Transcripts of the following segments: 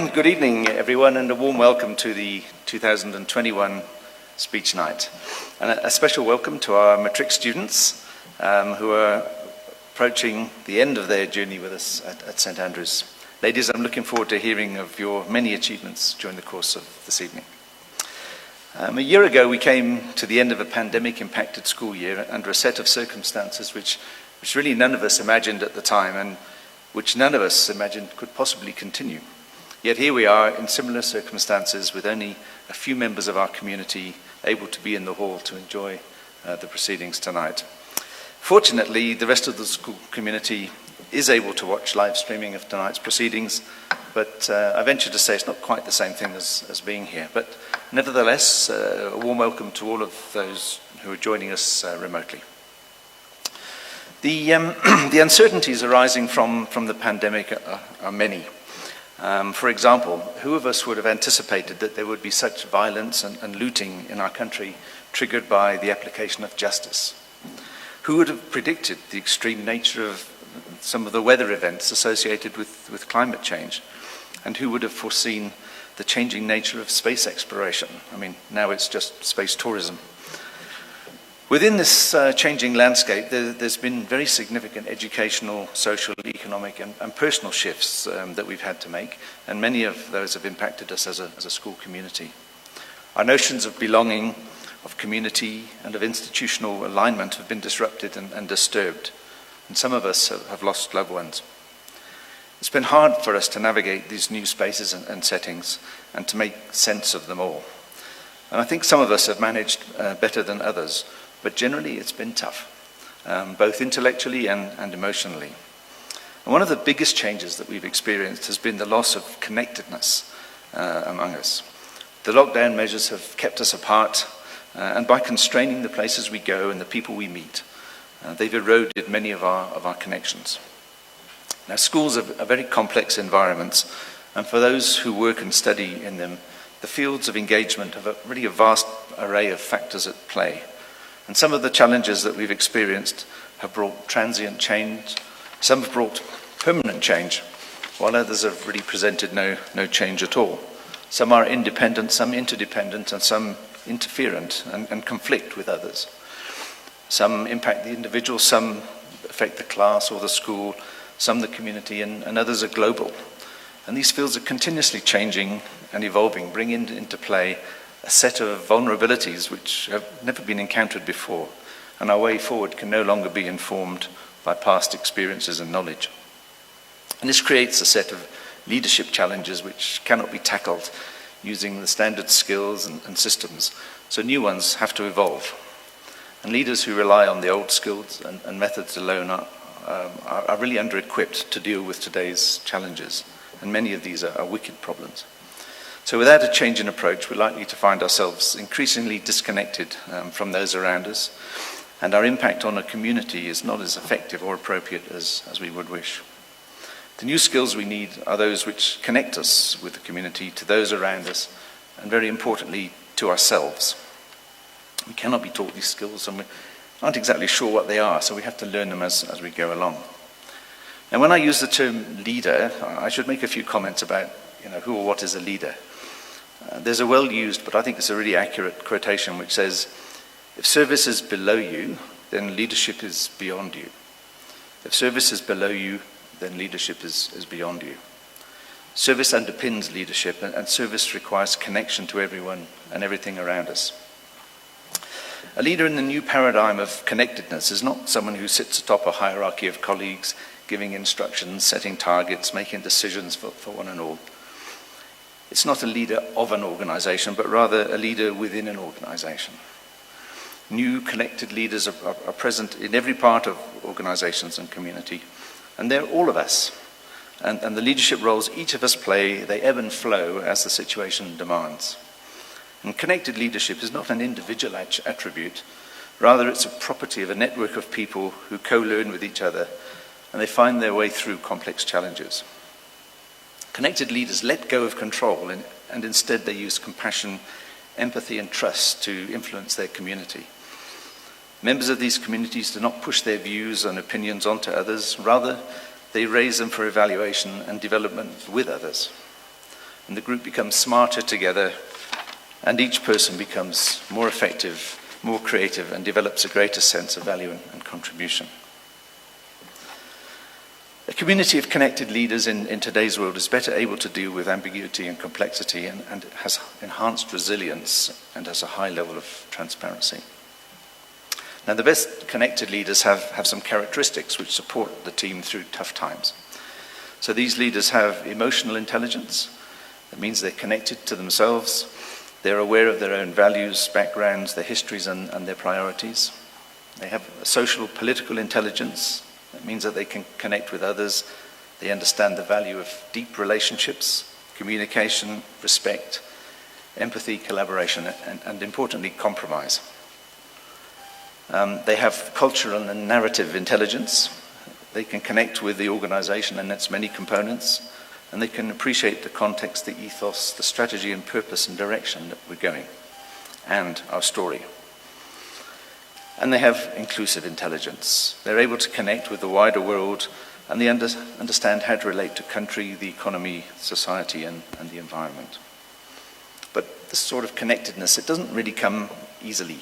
Good evening, everyone, and a warm welcome to the 2021 Speech Night. And a special welcome to our matric students who are approaching the end of their journey with us at St Andrews. Ladies, I'm looking forward to hearing of your many achievements during the course of this evening. A year ago, we came to the end of a pandemic-impacted school year under a set of circumstances which really none of us imagined at the time and which none of us imagined could possibly continue. Yet here we are in similar circumstances with only a few members of our community able to be in the hall to enjoy the proceedings tonight. Fortunately, the rest of the school community is able to watch live streaming of tonight's proceedings, but I venture to say it's not quite the same thing as being here. But nevertheless, a warm welcome to all of those who are joining us remotely. The uncertainties arising from the pandemic are many. For example, who of us would have anticipated that there would be such violence and looting in our country triggered by the application of justice? Who would have predicted the extreme nature of some of the weather events associated with climate change? And who would have foreseen the changing nature of space exploration? I mean, now it's just space tourism. Within this changing landscape, there's been very significant educational, social, economic, and personal shifts that we've had to make, and many of those have impacted us as a school community. Our notions of belonging, of community, and of institutional alignment have been disrupted and disturbed, and some of us have lost loved ones. It's been hard for us to navigate these new spaces and settings and to make sense of them all. And I think some of us have managed better than others, but generally it's been tough, both intellectually and emotionally. And one of the biggest changes that we've experienced has been the loss of connectedness among us. The lockdown measures have kept us apart, and by constraining the places we go and the people we meet, they've eroded many of our connections. Now, schools are very complex environments, and for those who work and study in them, the fields of engagement have really a vast array of factors at play. And some of the challenges that we've experienced have brought transient change, some have brought permanent change, while others have really presented no change at all. Some are independent, some interdependent, and some interferent and conflict with others. Some impact the individual, some affect the class or the school, some the community, and others are global. And these fields are continuously changing and evolving, bringing into play a set of vulnerabilities which have never been encountered before, and our way forward can no longer be informed by past experiences and knowledge. And this creates a set of leadership challenges which cannot be tackled using the standard skills and systems, so new ones have to evolve. And leaders who rely on the old skills and methods alone are really under-equipped to deal with today's challenges, and many of these are wicked problems. So without a change in approach, we're likely to find ourselves increasingly disconnected from those around us, and our impact on a community is not as effective or appropriate as we would wish. The new skills we need are those which connect us with the community, to those around us, and very importantly, to ourselves. We cannot be taught these skills, and we aren't exactly sure what they are, so we have to learn them as we go along. And when I use the term leader, I should make a few comments about who or what is a leader. There's a well-used, but I think it's a really accurate quotation which says, if service is below you, then leadership is beyond you. If service is below you, then leadership is beyond you. Service underpins leadership, and service requires connection to everyone and everything around us. A leader in the new paradigm of connectedness is not someone who sits atop a hierarchy of colleagues, giving instructions, setting targets, making decisions for one and all. It's not a leader of an organization, but rather a leader within an organization. New connected leaders are present in every part of organizations and community, and they're all of us. And the leadership roles each of us play, they ebb and flow as the situation demands. And connected leadership is not an individual attribute, rather it's a property of a network of people who co-learn with each other, and they find their way through complex challenges. Connected leaders let go of control and instead they use compassion, empathy and trust to influence their community. Members of these communities do not push their views and opinions onto others, rather they raise them for evaluation and development with others. and the group becomes smarter together, and each person becomes more effective, more creative, and develops a greater sense of value and contribution. A community of connected leaders in today's world is better able to deal with ambiguity and complexity, and has enhanced resilience and has a high level of transparency. Now, the best connected leaders have some characteristics which support the team through tough times. So these leaders have emotional intelligence. That means they're connected to themselves. They're aware of their own values, backgrounds, their histories, and their priorities. They have a social, political intelligence. That means that they can connect with others. They understand the value of deep relationships, communication, respect, empathy, collaboration, and importantly, compromise. They have cultural and narrative intelligence. They can connect with the organization and its many components, and they can appreciate the context, the ethos, the strategy and purpose and direction that we're going, and our story. And they have inclusive intelligence. They're able to connect with the wider world, and they understand how to relate to country, the economy, society, and the environment. But this sort of connectedness, it doesn't really come easily.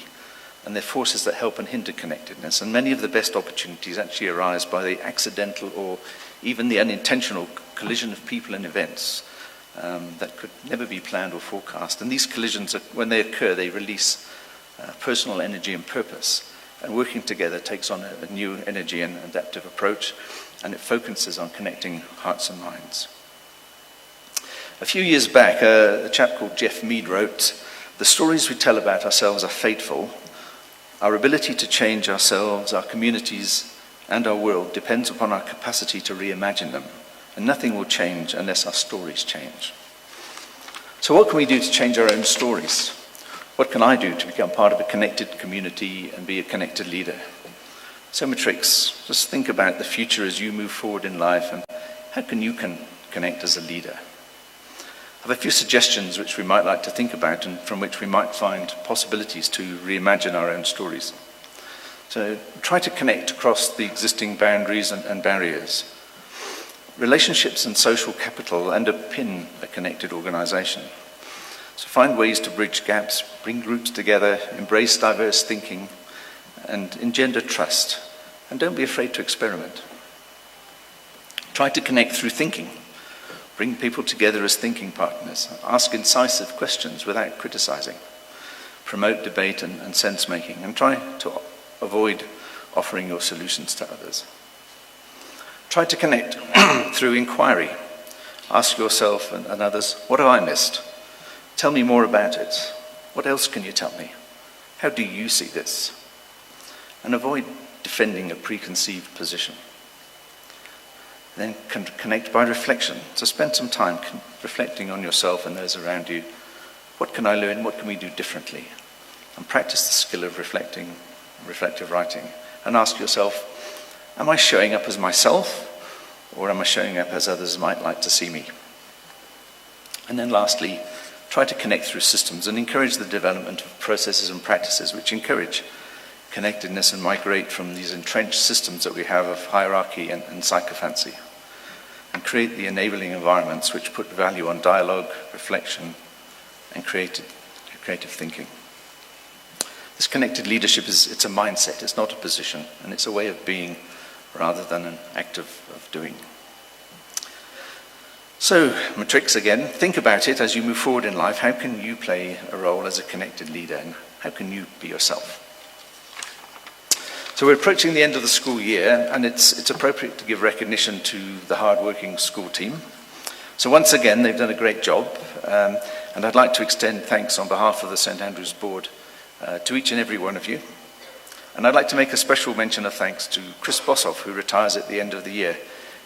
And there are forces that help and hinder connectedness. And many of the best opportunities actually arise by the accidental or even the unintentional collision of people and events that could never be planned or forecast. And these collisions, when they occur, they release personal energy and purpose. And working together takes on a new energy and adaptive approach, and it focuses on connecting hearts and minds. A few years back, a chap called Jeff Mead wrote, "The stories we tell about ourselves are fateful. Our ability to change ourselves, our communities, and our world depends upon our capacity to reimagine them, and nothing will change unless our stories change." So what can we do to change our own stories? What can I do to become part of a connected community and be a connected leader? So Matrix, just think about the future as you move forward in life, and how can you connect as a leader? I have a few suggestions which we might like to think about, and from which we might find possibilities to reimagine our own stories. So try to connect across the existing boundaries and barriers. Relationships and social capital underpin a connected organization. So find ways to bridge gaps, bring groups together, embrace diverse thinking, and engender trust. And don't be afraid to experiment. Try to connect through thinking. Bring people together as thinking partners. Ask incisive questions without criticizing. Promote debate and sense-making, and try to avoid offering your solutions to others. Try to connect through inquiry. Ask yourself and others, what have I missed? Tell me more about it. What else can you tell me? How do you see this? And avoid defending a preconceived position. Then connect by reflection. So spend some time reflecting on yourself and those around you. What can I learn? What can we do differently? And practice the skill of reflective writing. And ask yourself, am I showing up as myself, or am I showing up as others might like to see me? And then lastly, try to connect through systems and encourage the development of processes and practices which encourage connectedness and migrate from these entrenched systems that we have of hierarchy and sycophancy, and create the enabling environments which put value on dialogue, reflection, and creative thinking. This connected leadership it's a mindset, it's not a position, and it's a way of being rather than an act of doing. So, Matrix again, think about it as you move forward in life. How can you play a role as a connected leader, and how can you be yourself? So we're approaching the end of the school year, and it's appropriate to give recognition to the hard-working school team. So once again, they've done a great job, and I'd like to extend thanks on behalf of the St Andrews Board to each and every one of you. And I'd like to make a special mention of thanks to Chris Bossoff, who retires at the end of the year.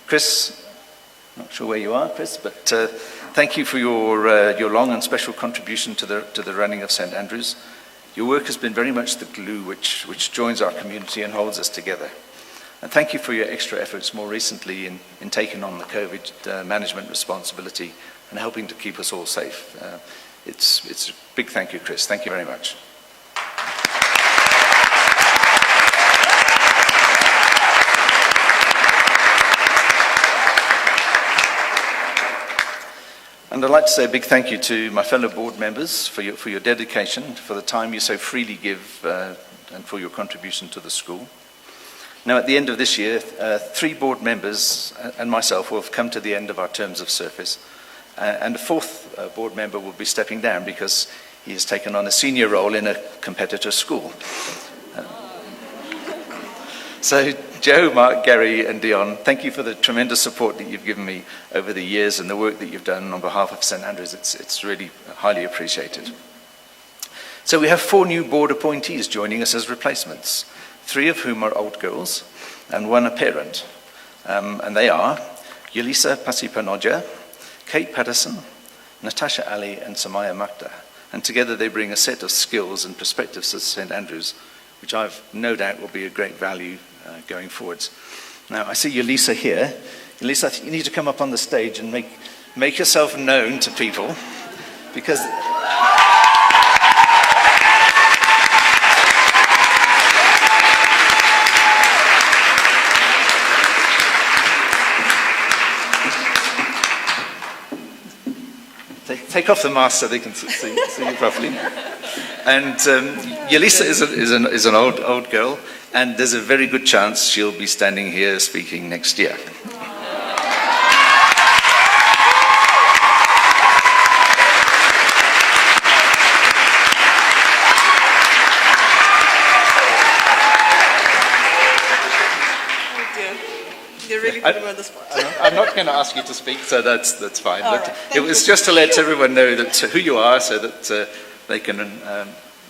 Chris, not sure where you are, Chris, but thank you for your long and special contribution to the running of St Andrews. Your work has been very much the glue which joins our community and holds us together. And thank you for your extra efforts more recently in taking on the COVID management responsibility and helping to keep us all safe. It's a big thank you, Chris. Thank you very much. And I'd like to say a big thank you to my fellow board members for your dedication, for the time you so freely give, and for your contribution to the school. Now, at the end of this year, 3 board members and myself will have come to the end of our terms of service. And a 4th board member will be stepping down because he has taken on a senior role in a competitor school. So, Joe, Mark, Gary, and Dion, thank you for the tremendous support that you've given me over the years and the work that you've done on behalf of St Andrews. It's really highly appreciated. So we have 4 new board appointees joining us as replacements, 3 of whom are old girls and 1 a parent. And they are Yelisa Pasipanoja, Kate Patterson, Natasha Ali, and Samaya Makta. And together they bring a set of skills and perspectives to St Andrews, which I've no doubt will be a great value going forwards. Now, I see Yelisa here. Yelisa, you need to come up on the stage and make yourself known to people, because take off the mask so they can see you properly. And Yelisa is an old girl, and there's a very good chance she'll be standing here speaking next year. You're really putting me on the spot. I'm not going to ask you to speak, so that's fine. But right. It was just to let everyone know that who you are, so that they can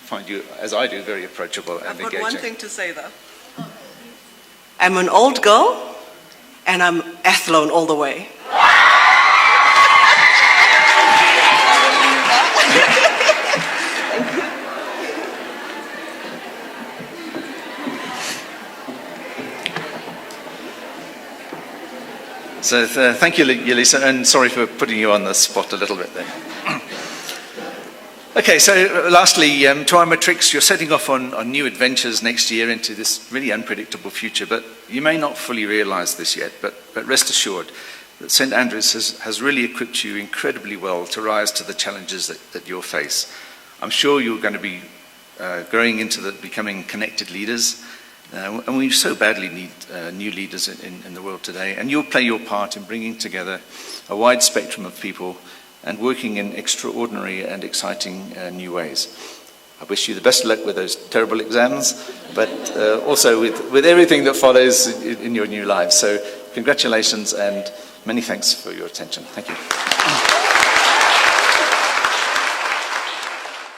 find you, as I do, very approachable and engaging. I've got one thing to say, though. I'm an old girl, and I'm Athlone all the way. So thank you, Yelisa, and sorry for putting you on the spot a little bit there. Okay, so lastly, to our matrix, you're setting off on new adventures next year into this really unpredictable future, but you may not fully realize this yet, but rest assured that St Andrews has really equipped you incredibly well to rise to the challenges that you'll face. I'm sure you're going to be growing into becoming connected leaders, and we so badly need new leaders in the world today, and you'll play your part in bringing together a wide spectrum of people and working in extraordinary and exciting new ways. I wish you the best of luck with those terrible exams, but also with everything that follows in your new lives. So congratulations and many thanks for your attention. Thank you.